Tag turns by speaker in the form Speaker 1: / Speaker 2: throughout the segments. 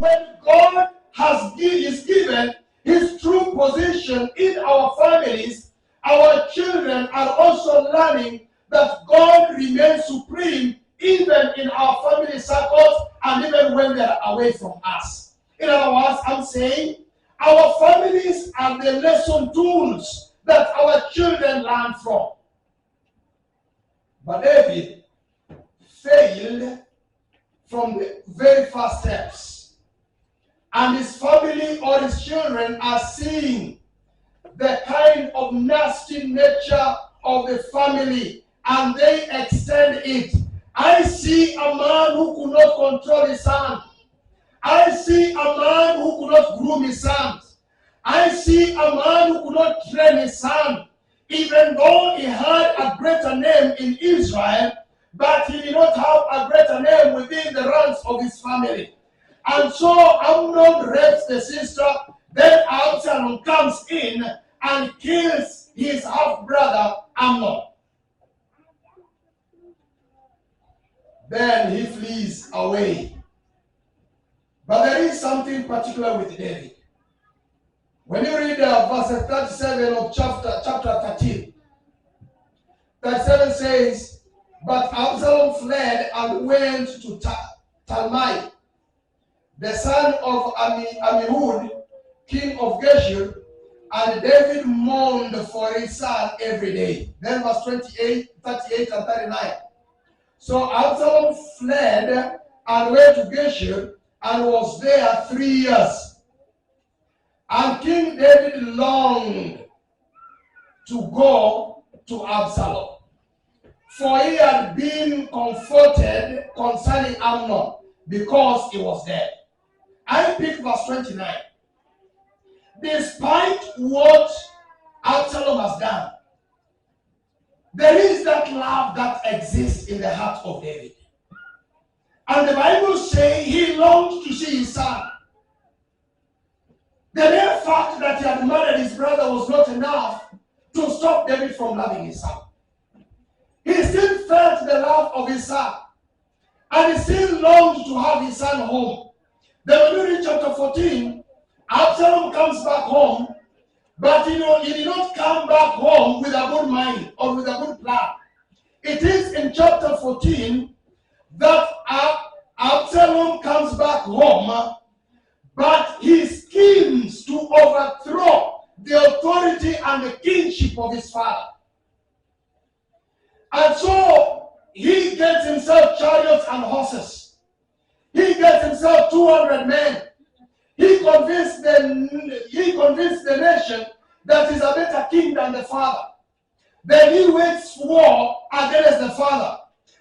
Speaker 1: when God is given his true position in our families, our children are also learning that God remains supreme even in our family circles and even when they are away from us. In other words, I'm saying our families are the lesson tools that our children learn from. But David failed from the very first steps. And his family or his children are seeing the kind of nasty nature of the family, and they extend it. I see a man who could not control his son. I see a man who could not groom his sons. I see a man who could not train his son, even though he had a greater name in Israel, but he did not have a greater name within the ranks of his family. And so Amnon rapes the sister, then Absalom comes in and kills his half-brother Amnon. Then he flees away. But there is something particular with David. When you read verse 37 of chapter 13, 37 says, but Absalom fled and went to Talmai, the son of Amihud, king of Geshur, and David mourned for his son every day. Then verse 38 and 39. So Absalom fled and went to Geshur and was there 3 years. And King David longed to go to Absalom, for he had been comforted concerning Amnon because he was dead. I pick verse 29. Despite what Absalom has done, there is that love that exists in the heart of David. And the Bible says he longed to see his son. The mere fact that he had murdered his brother was not enough to stop David from loving his son. He still felt the love of his son. And he still longed to have his son home. Then when you read chapter 14, Absalom comes back home, but he did not come back home with a good mind or with a good plan. It is in chapter 14 that Absalom comes back home, but he schemes to overthrow the authority and the kingship of his father. And so he gets himself chariots and horses. He gets himself 200 men. He convinced the nation that he's a better king than the father. Then he wages war against the father.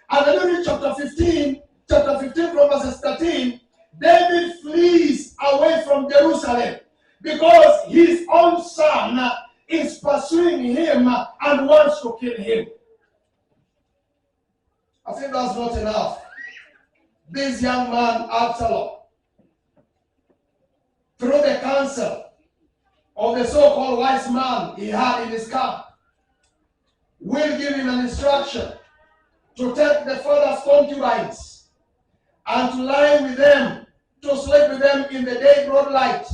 Speaker 1: And then you read chapter 15 from verses 13, David flees away from Jerusalem because his own son is pursuing him and wants to kill him. I think that's not enough. This young man, Absalom, through the counsel of the so-called wise man he had in his camp, will give him an instruction to take the father's concubines and to lie with them, to sleep with them in the day broad light,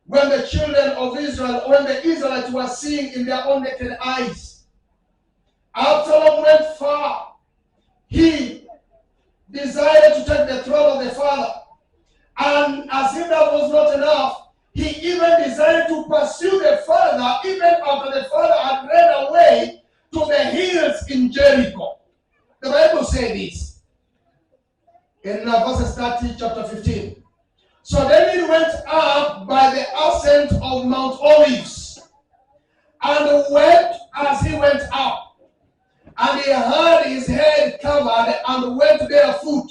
Speaker 1: when the children of Israel, when the Israelites were seeing in their own naked eyes. Absalom went far. He desired to take the throne of the father. And as if that was not enough, he even decided to pursue the father, even after the father had ran away to the hills in Jericho. The Bible says this in verses 30, chapter 15. So David went up by the ascent of Mount Olives and wept as he went up. And he had his head covered and went barefoot.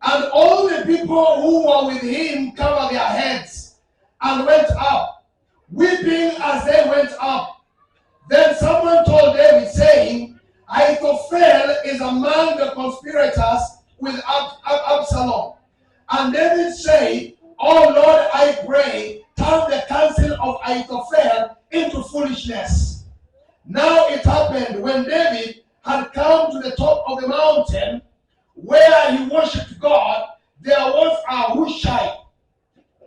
Speaker 1: And all the people who were with him covered their heads and went up, weeping as they went up. Then someone told David, saying, Ahithophel is among the conspirators with Absalom. And David said, Oh Lord, I pray, turn the counsel of Ahithophel into foolishness. Now it happened when David had come to the top of the mountain where he worshipped God, there was a Hushai,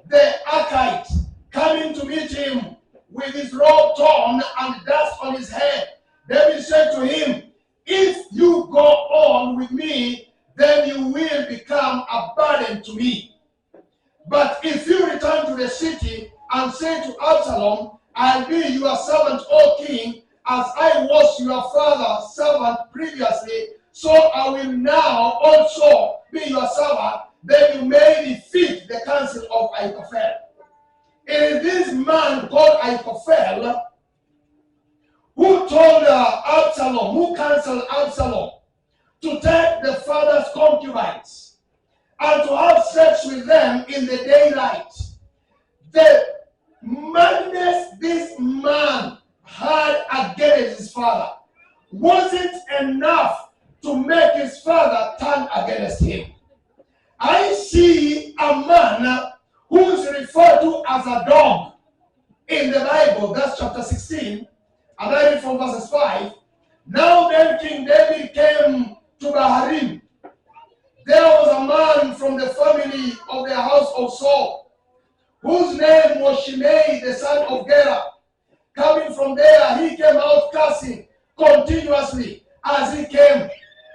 Speaker 1: the Archite, coming to meet him with his robe torn and dust on his head, David said to him, if you go on with me, then you will become a burden to me. But if you return to the city and say to Absalom, I'll be your servant, O king, as I was your father's servant previously, so I will now also be your servant, then you may defeat the counsel of Ahithophel. It is this man called Ahithophel who told Absalom, who counseled Absalom to take the father's concubines and to have sex with them in the daylight. The madness this man had against his father wasn't enough to make his father turn against him. I see a man who's referred to as a dog in the Bible. That's chapter 16. And I read from verses 5. Now then King David came to Baharim. There was a man from the family of the house of Saul, whose name was Shimei, the son of Gera. Coming from there, he came out cursing continuously as he came,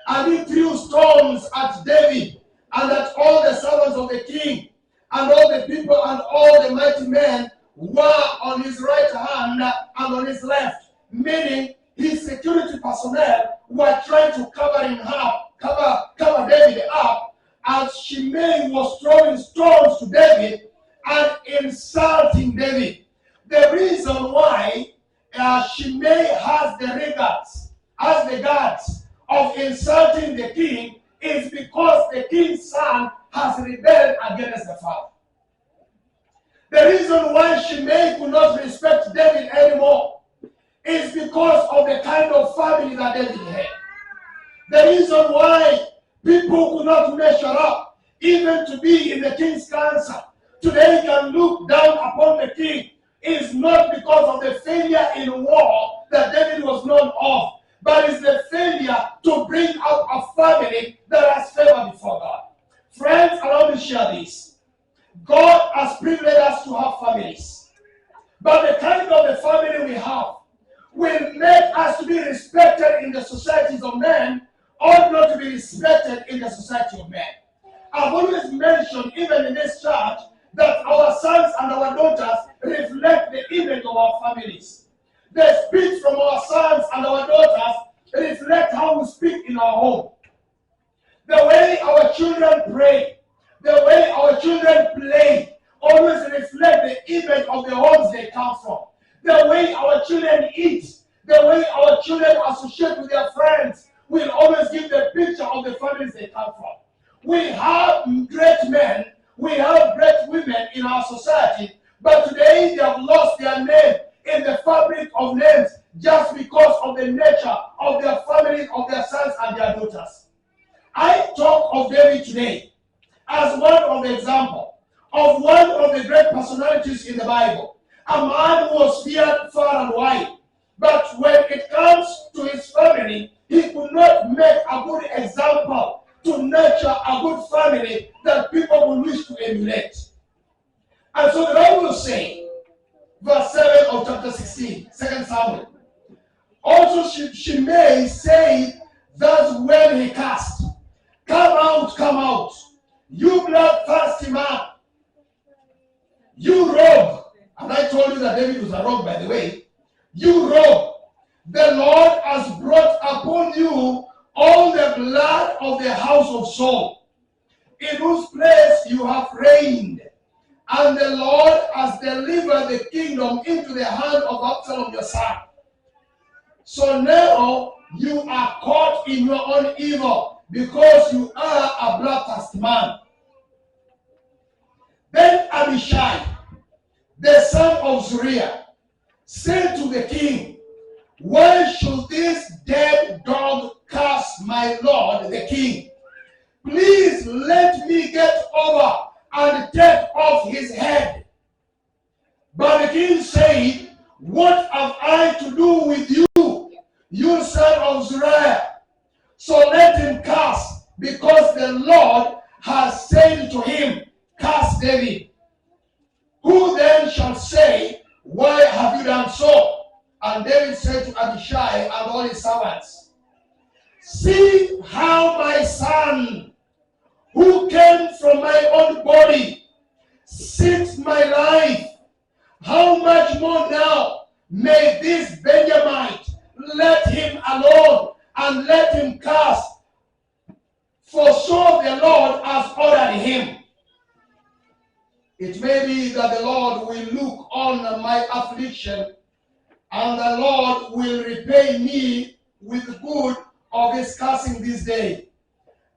Speaker 1: and he threw stones at David and at all the servants of the king, and all the people and all the mighty men were on his right hand and on his left, meaning his security personnel were trying to cover him up, cover David up, as Shimei was throwing stones to David and insulting David. The reason why Shimei has the guts of insulting the king is because the king's son has rebelled against the father. The reason why Shimei could not respect David anymore is because of the kind of family that David had. The reason why people could not measure up, even to be in the king's council, today can look down upon the king, is not because of the failure in war that David was known of, but it's the failure to bring up a family that has favor before God. Friends, allow me to share this. God has privileged us to have families, but the kind of the family we have will make us to be respected in the societies of men, or not to be respected in the society of men. I've always mentioned, even in this church, that our sons and our daughters reflect the image of our families. The speech from our sons and our daughters reflect how we speak in our home. The way our children pray, the way our children play, always reflect the image of the homes they come from. The way our children eat, the way our children associate with their friends, will always give the picture of the families they come from. We have great men, we have great women in our society, but today they have lost their name in the fabric of names just because of the nature of their families, of their sons and their daughters. I talk of David today as one of the examples of one of the great personalities in the Bible, a man who was feared far and wide. But when it comes to his family, he could not make a good example to nurture a good family that people would wish to emulate. And so the Bible will say, verse 7 of chapter 16, 2 Samuel. Also Shimei said, that's when he cast, come out, you bloodthirsty man, you rogue. And I told you that David was a rogue, by the way. You rogue, the Lord has brought upon you all the blood of the house of Saul, in whose place you have reigned. And the Lord has delivered the kingdom into the hand of Absalom your son. So now you are caught in your own evil, because you are a bloodthirsty man. Then Abishai, the son of Zeruiah, said to the king, why should this dead dog curse my lord the king? Please let me get over and take off his head. But the king said, what have I to do with you, you son of Zeruiah? So let him curse, because the Lord has said to him, curse David. shall say, why have you done so? And David said to Abishai and all his servants, see how my son, who came from my own body, seeks my life. How much more now may this Benjamite let him alone and let him cast? For so the Lord has ordered him. It may be that the Lord will look on my affliction, and the Lord will repay me with good of his cursing this day.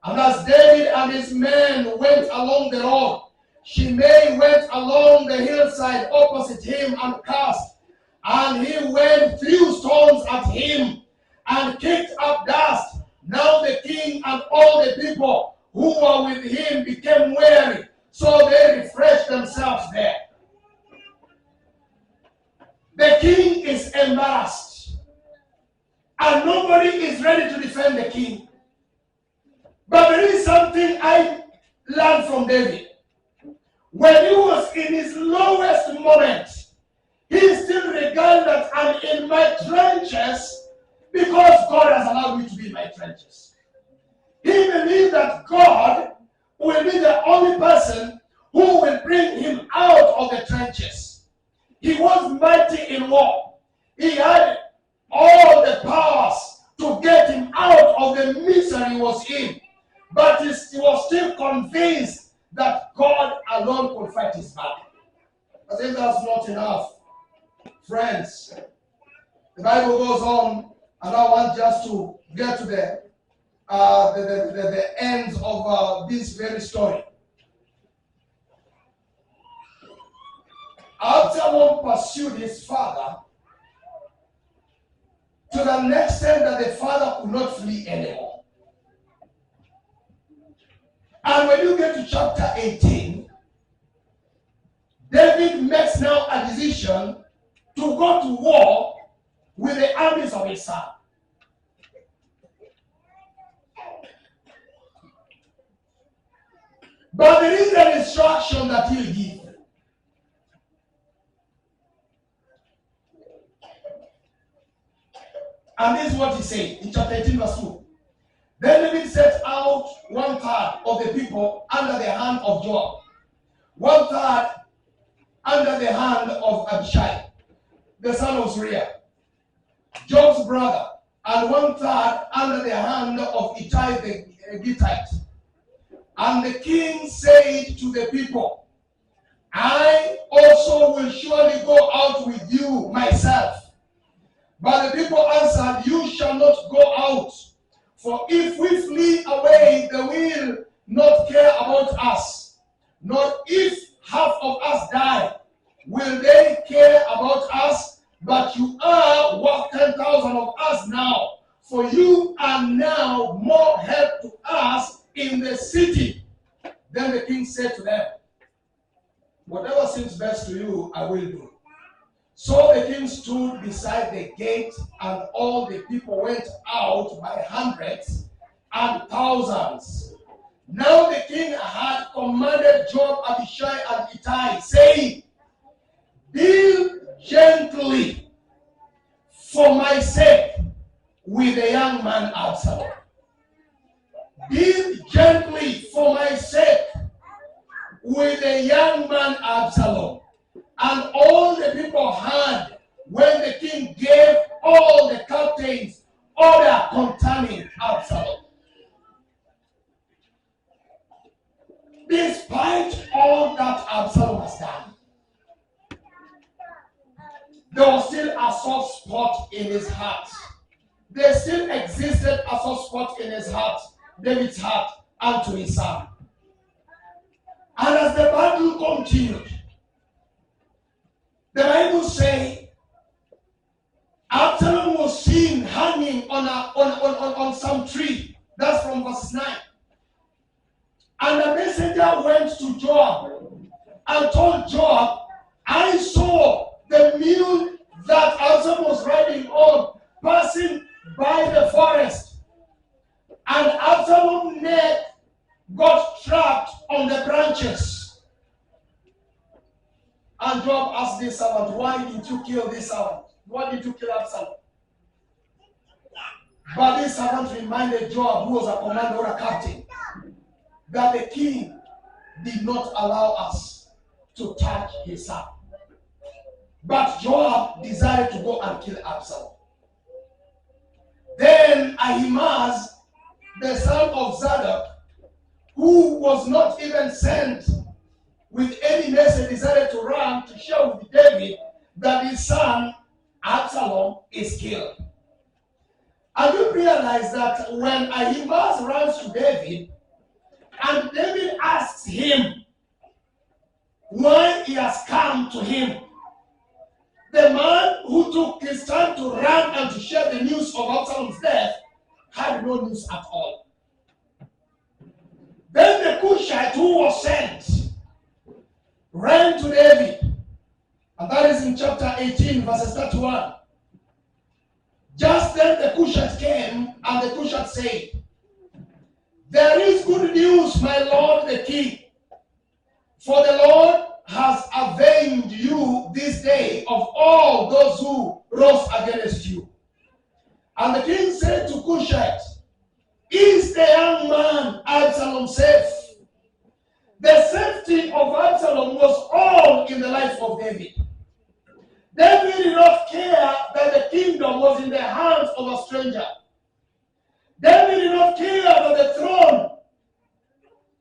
Speaker 1: And as David and his men went along the road, Shimei went along the hillside opposite him and cast. And he went, threw stones at him and kicked up dust. Now the king and all the people who were with him became weary, so they refreshed themselves there. The king is embarrassed, and nobody is ready to defend the king. But there is something I learned from David. When he was in his lowest moment, he still regarded that I'm in my trenches because God has allowed me to be in my trenches. He believed that God will be the only person who will bring him out of the trenches. He was mighty in war. He had all the powers to get him out of the misery he was in. But he was still convinced that God alone could fight his battle. As if that's not enough, friends, the Bible goes on, and I want just to get to the ends of this very story. Absalom pursued his father to the extent that the father could not flee anymore. And when you get to chapter 18, David makes now a decision to go to war with the armies of his son. But there is an instruction that he'll give. And this is what he said in chapter 18, verse 2. Then David set out 1/3 of the people under the hand of Joab, 1/3 under the hand of Abishai, the son of Zeruiah, Joab's brother, and 1/3 under the hand of Ittai the Gittite. And the king said to the people, I also will surely go out with you myself. But the people answered, you shall not go out. For if we flee away, they will not care about us. Nor if half of us die, will they care about us? But you are worth 10,000 of us now. For you are now more help to us in the city. Then the king said to them, whatever seems best to you, I will do. So the king stood beside the gate, and all the people went out by hundreds and thousands. Now the king had commanded Joab, Abishai, and Ittai, saying, deal gently for my sake with the young man Absalom. Deal gently for my sake with the young man Absalom. And all the people heard when the king gave all the captains order concerning Absalom. Despite all that Absalom has done, there was still a soft spot in his heart. There still existed a soft spot in his heart, David's heart, unto his son. And as the battle continued, the Bible says Absalom was seen hanging on some tree. That's from verse 9. And the messenger went to Joab and told Joab, I saw the mule that Absalom was riding on passing by the forest. And Absalom's neck got trapped on the branches. And Joab asked this servant, why didn't you kill this servant? Why did you kill Absalom? But this servant reminded Joab, who was a commander or a captain, that the king did not allow us to touch his son. But Joab decided to go and kill Absalom. Then Ahimaaz, the son of Zadok, who was not even sent with any message, decided to run to share with David that his son Absalom is killed. And you realize that when Ahimaaz runs to David, and David asks him why he has come to him, the man who took his time to run and to share the news of Absalom's death had no news at all. Then the Cushite who was sent ran to David, and that is in chapter 18, verses 31. Just then the Cushite came, and the Cushite said, there is good news, my lord the king, for the Lord has avenged you this day of all those who rose against you. And the king said to Cushite, is the young man Absalom safe? The safety of Absalom was all in the life of David. David did not care that the kingdom was in the hands of a stranger. David did not care that the throne,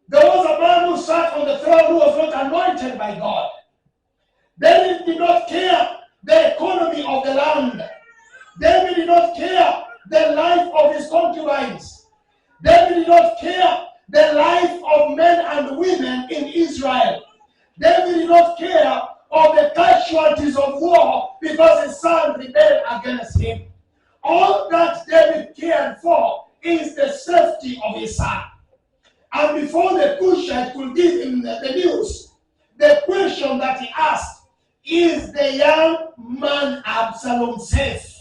Speaker 1: there was a man who sat on the throne who was not anointed by God. David did not care the economy of the land. David did not care the life of his concubines. David did not care the life of men and women in Israel. David did not care of the casualties of war because his son rebelled against him. All that David cared for is the safety of his son. And before the Cushite could give him the news, the question that he asked, is the young man Absalom safe?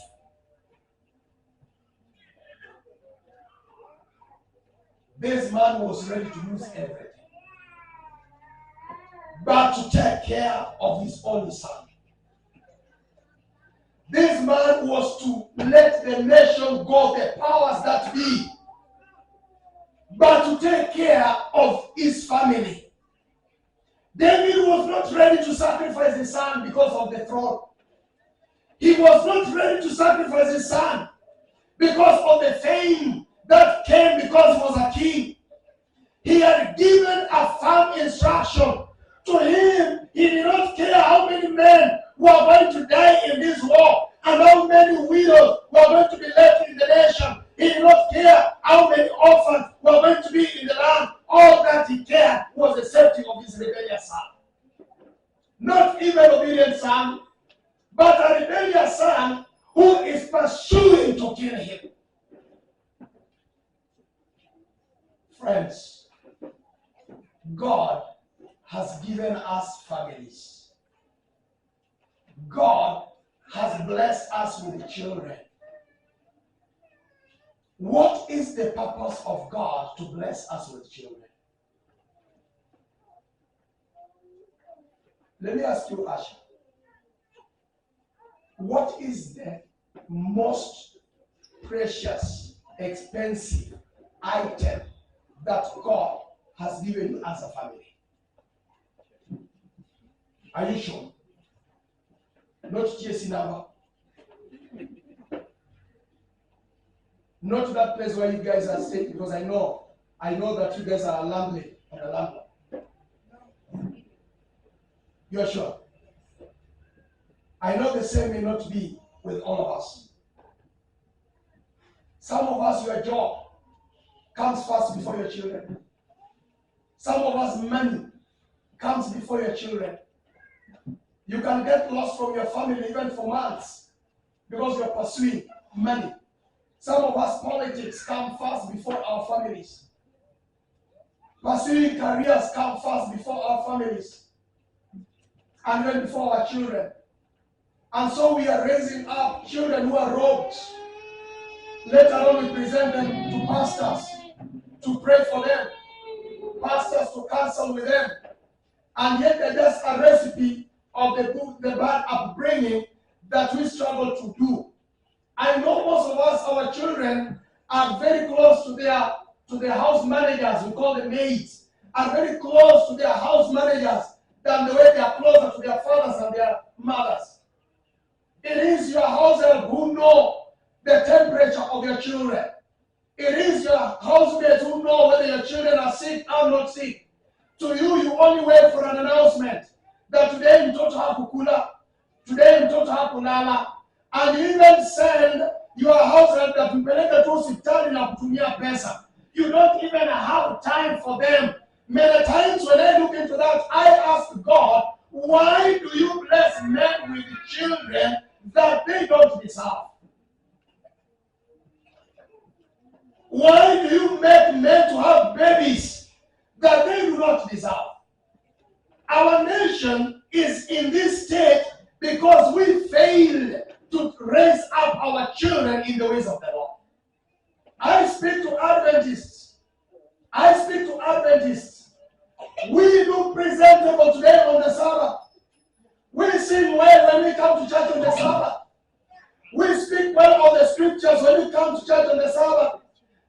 Speaker 1: This man was ready to lose everything, but to take care of his only son. This man was to let the nation go, the powers that be, but to take care of his family. David was not ready to sacrifice his son because of the throne. He was not ready to sacrifice his son because of the fame that came because he was a king. He had given a firm instruction. To him, he did not care how many men were going to die in this war and how many widows were going to be left in the nation. He did not care how many orphans were going to be in the land. All that he cared was the safety of his rebellious son. Not even obedient son, but a rebellious son who is pursuing to kill him. Friends, God has given us families. God has blessed us with children. What is the purpose of God to bless us with children? Let me ask you, Asha. What is the most precious, expensive item that God has given you as a family? Are you sure? Not GSC number. Not that place where you guys are staying, because I know that you guys are a landlady and a landlord. You're sure? I know the same may not be with all of us. Some of us, your job comes first before your children. Some of us, money comes before your children. You can get lost from your family even for months because you're pursuing money. Some of us, politics come first before our families. Pursuing careers come first before our families, and then before our children. And so we are raising up children who are robbed. Later on, we present them to pastors to pray for them, pastors to counsel with them, and yet they're just a recipe of the bad upbringing that we struggle to do. I know most of us, our children, are very close to their house managers, we call them maids, are very close to their house managers than the way they are closer to their fathers and their mothers. It is your household who know the temperature of your children. It is your housemates who know whether your children are sick or not sick. To you, you only wait for an announcement that today mtoto hakukula, today mtoto hakulala, and you even send your household that mpeleke tu hospitali na kutumia pesa. You don't even have time for them. Many times when I look into that, I ask God, why do you bless men with children that they don't deserve? Why do you make men to have babies that they do not deserve? Our nation is in this state because we failed to raise up our children in the ways of the Lord. I speak to Adventists. We look presentable today on the Sabbath. We sing well when we come to church on the Sabbath. We speak well of the scriptures when we come to church on the Sabbath.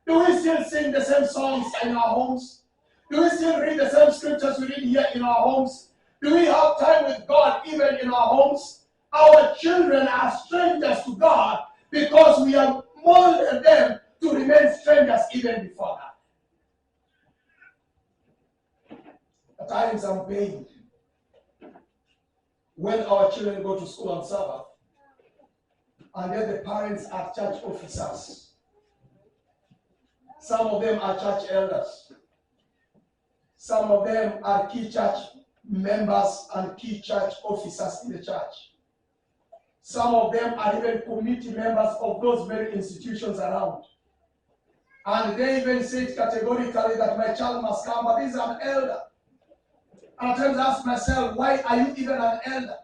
Speaker 1: Do we still sing the same songs in our homes? Do we still read the same scriptures we read here in our homes? Do we have time with God even in our homes? Our children are strangers to God because we have molded them to remain strangers even before that. At times I'm pained when our children go to school on Sabbath and then the parents are church officers. Some of them are church elders. Some of them are key church members and key church officers in the church. Some of them are even committee members of those very institutions around. And they even say it categorically that my child must come, but this is an elder. And at times I ask myself, why are you even an elder?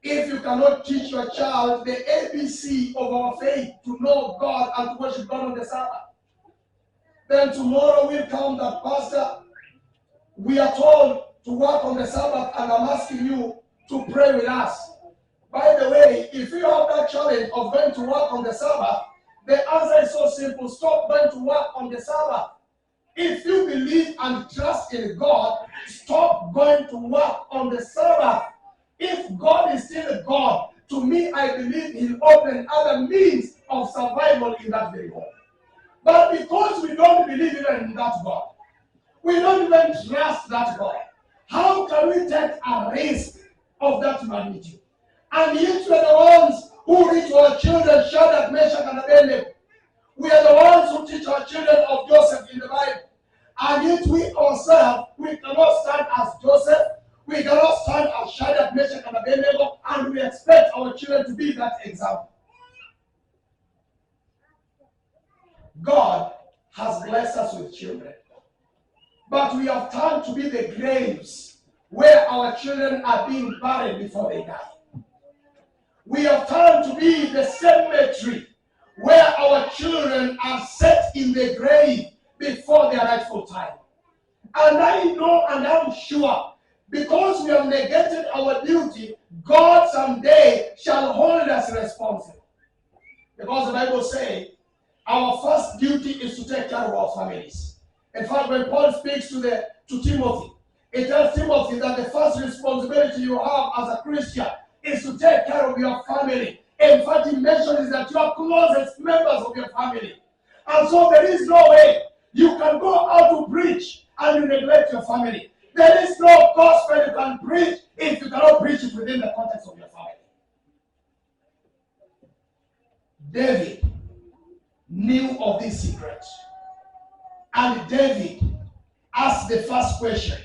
Speaker 1: If you cannot teach your child the ABC of our faith, to know God and to worship God on the Sabbath, then tomorrow will come that, Pastor, we are told to work on the Sabbath and I'm asking you to pray with us. By the way, if you have that challenge of going to work on the Sabbath, the answer is so simple. Stop going to work on the Sabbath. If you believe and trust in God, stop going to work on the Sabbath. If God is still a God, to me, I believe He'll open other means of survival in that very home. But because we don't believe even in that God, we don't even trust that God, how can we take a risk of that magnitude? And yet we are the ones who teach our children Shadrach, Meshach, and Abednego. We are the ones who teach our children of Joseph in the Bible. And yet we ourselves, we cannot stand as Joseph, we cannot stand as Shadrach, Meshach, and Abednego, and we expect our children to be that example. God has blessed us with children, but we have turned to be the graves where our children are being buried before they die. We have turned to be the cemetery where our children are set in the grave before their rightful time. And I know and I'm sure, because we have negated our duty, God someday shall hold us responsible. Because the Bible says, our first duty is to take care of our families. In fact, when Paul speaks to Timothy, he tells Timothy that the first responsibility you have as a Christian is to take care of your family. In fact, he mentions that you are closest members of your family. And so there is no way you can go out to preach and you neglect your family. There is no gospel you can preach if you cannot preach it within the context of your family. David knew of this secret. And David asked the first question.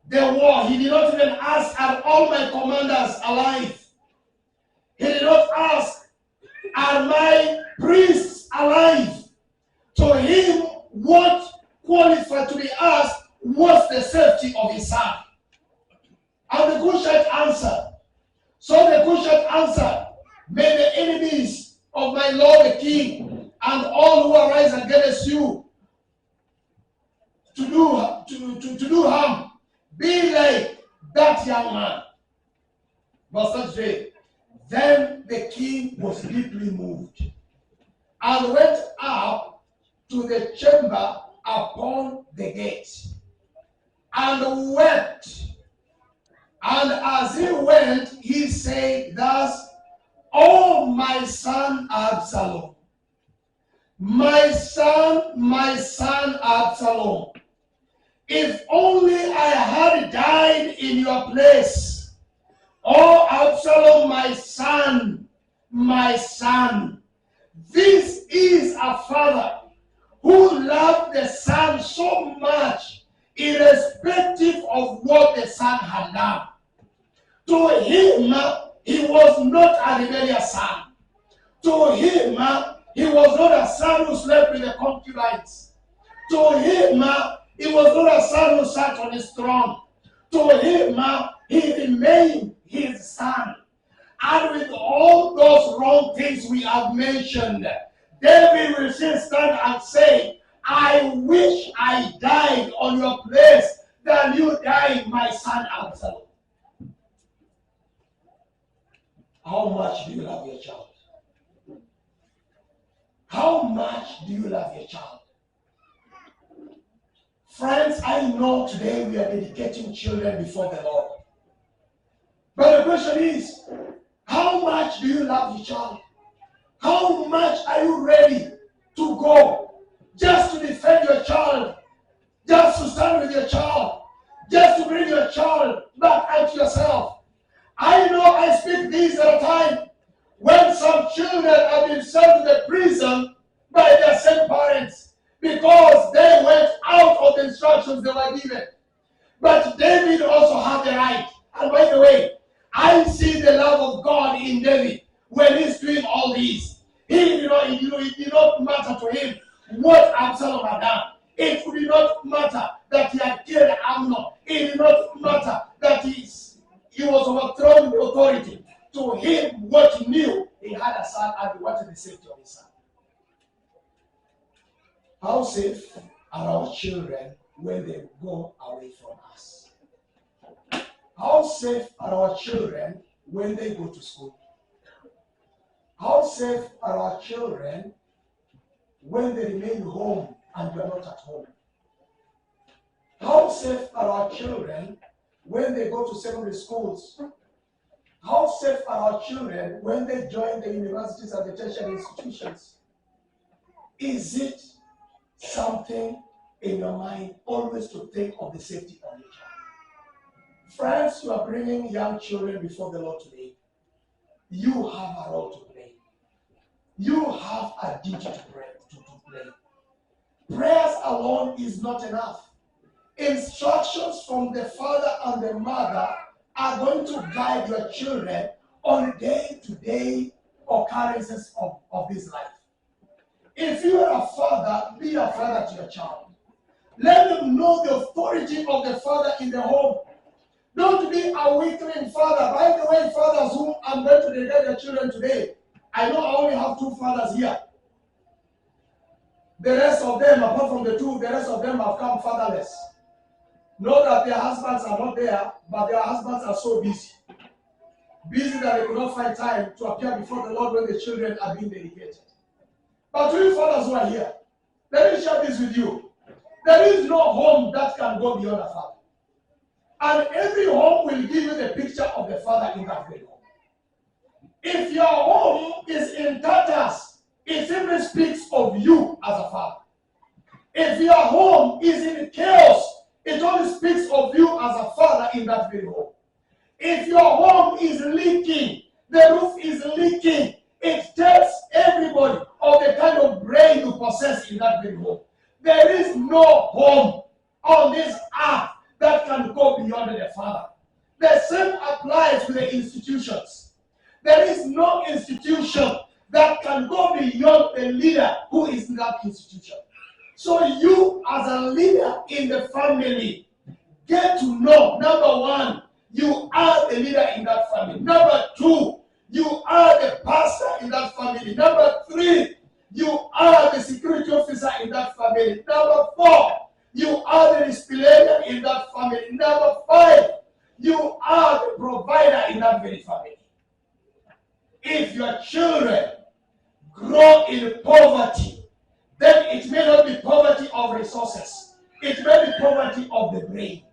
Speaker 1: The war, he did not even ask, are all my commanders alive? He did not ask, are my priests alive? To him, what qualified to be asked was the safety of his son. And the Cushite answered. So the Cushite answered, may the enemies of my Lord the king and all who arise against you to do harm be like that young man. Verse 33. Then the king was deeply moved and went up to the chamber upon the gate and wept. And as he went, he said thus, "Oh, my son Absalom, my son Absalom, if only I had died in your place. Oh, Absalom, my son. This is a father who loved the son so much, irrespective of what the son had done. To him, he was not a rebellious son. To him, he was not a son who slept with the concubines. To him, he was not a son who sat on his throne. To him, he remained his son. And with all those wrong things we have mentioned, David will still stand and say, I wish I died on your place than you died, my son Absalom. How much do you love your child? How much do you love your child? Friends, I know today we are dedicating children before the Lord. But the question is, how much do you love your child? How much are you ready to go just to defend your child, just to stand with your child, just to bring your child back unto yourself? I know I speak this at a time when some children have been sent to the prison by their same parents because they went out of the instructions they were given. But David also had the right. And by the way, I see the love of God in David when he's doing all this. It did not matter to him what Absalom had done. It did not matter that he had killed Amnon. It did not matter that he was overthrown the authority. To him, what he knew, he had a son and he wanted the safety of his son. How safe are our children when they go away from us? How safe are our children when they go to school? How safe are our children when they remain home and we are not at home? How safe are our children when they go to secondary schools? How safe are our children when they join the universities and the tertiary institutions? Is it something in your mind always to think of the safety of your child? Friends, you are bringing young children before the Lord today. You have a role to play. You have a duty to play. Prayers alone is not enough. Instructions from the father and the mother are going to guide your children on day-to-day occurrences of this life. If you are a father, be a father to your child. Let them know the authority of the father in the home. Don't be a weakling father. By the way, fathers whom I'm going to dedicate your children today, I know I only have 2 fathers here. The rest of them, apart from the 2, the rest of them have come fatherless. Not that their husbands are not there, but their husbands are so busy. Busy that they could not find time to appear before the Lord when the children are being dedicated. But to you fathers who are here, let me share this with you. There is no home that can go beyond a father. And every home will give you the picture of the father in that very home. If your home is in tatters, it simply speaks of you as a father. If your home is in chaos, it only speaks of you as a father in that very home. If your home is leaking, the roof is leaking, it tells everybody of the kind of brain you possess in that very home. There is no home on this earth that can go beyond the father. The same applies to the institutions. There is no institution that can go beyond the leader who is in that institution. So you as a leader in the family, get to know, number 1, you are the leader in that family. Number 2, you are the pastor in that family. Number 3, you are the security officer in that family. Number 4, you are the disciplinarian in that family. Number 5, You are the provider in that very family. If your children grow in poverty, then it may not be poverty of resources. It may be poverty of the brain.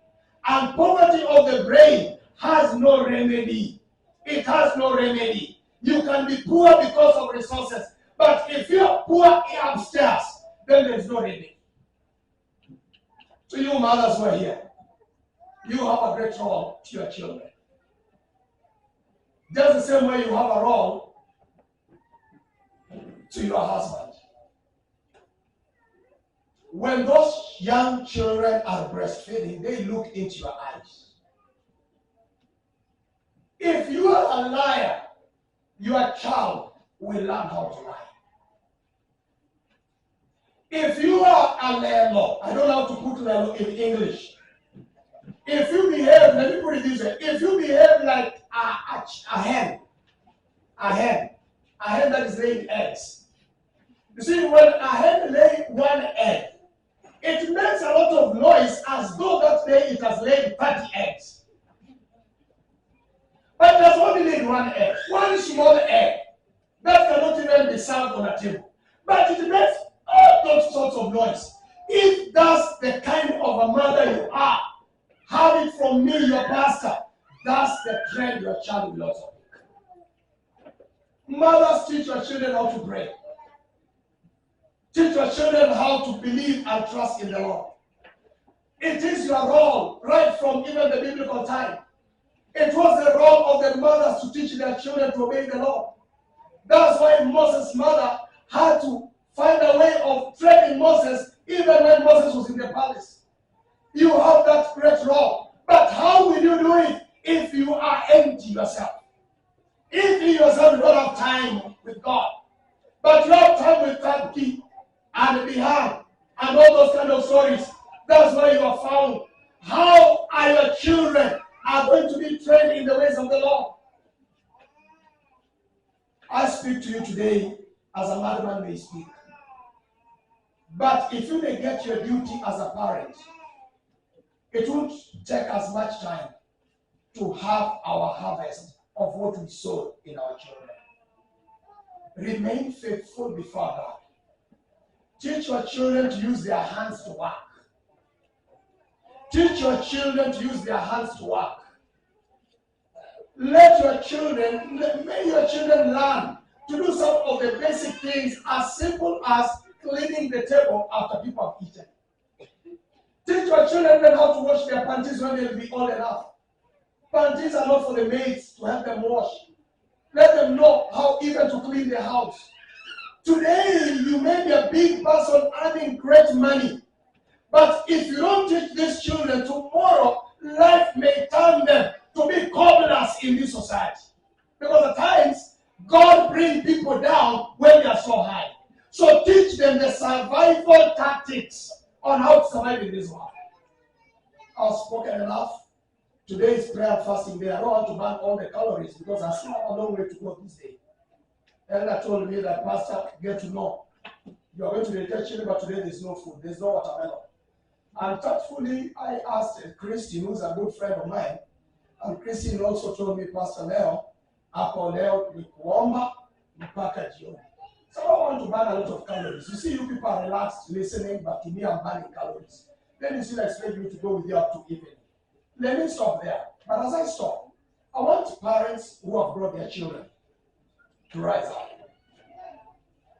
Speaker 1: And poverty of the brain has no remedy. It has no remedy. You can be poor because of resources, but if you're poor upstairs, then there's no remedy. So you mothers who are here, you have a great role to your children. Just the same way you have a role to your husband. When those young children are breastfeeding, they look into your eyes. If you are a liar, your child will learn how to lie. If you are a lelo, I don't know how to put lelo in English. If you behave, let me put it this way, if you behave like a hen that is laying eggs. You see, when a hen lays one egg, it makes a lot of noise as though that day it has laid 30 eggs. But it has only laid one egg, one small egg that cannot even be served on a table. But it makes all those sorts of noise. If that's the kind of a mother you are, have it from me, your pastor. That's the trend your child will also make. Mothers, teach your children how to pray. Teach your children how to believe and trust in the Lord. It is your role, right from even the biblical time. It was the role of the mothers to teach their children to obey the Lord. That's why Moses' mother had to find a way of training Moses even when Moses was in the palace. You have that great role. But how will you do it if you are empty yourself? If you yourself don't have time with God, but you have time with Turkey and Bihar and all those kind of stories, that's why you are found. How are your children are going to be trained in the ways of the Lord? I speak to you today as a madman may speak. But if you neglect your duty as a parent, it won't take as much time to have our harvest of what we sow in our children. Remain faithful before God. Teach your children to use their hands to work. Teach your children to use their hands to work. May your children learn to do some of the basic things as simple as cleaning the table after people have eaten. Teach your children how to wash their panties when they'll be old enough. Panties are not for the maids to help them wash. Let them know how even to clean their house. Today, you may be a big person earning great money. But if you don't teach these children, tomorrow, life may turn them to be cobblers in this society. Because at times, God brings people down when they are so high. So teach them the survival tactics on how to survive in this world. I've spoken enough. Today is prayer and fasting day. I don't want to burn all the calories because I still have a long way to go this day. Elder told me that, Pastor, get to know. You are going to the church, but today there's no food. There's no watermelon. And thoughtfully, I asked Christine, who's a good friend of mine, and Christine also told me, Pastor Leo, hapo leo ni kuomba mpaka jioni. So I don't want to burn a lot of calories. You see, you people are relaxed listening, but to me, I'm burning calories. Then you still expect me to go with you up to evening. Let me stop there. But as I stop, I want parents who have brought their children to rise up.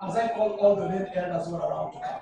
Speaker 1: As I call all the main elders who are around to come.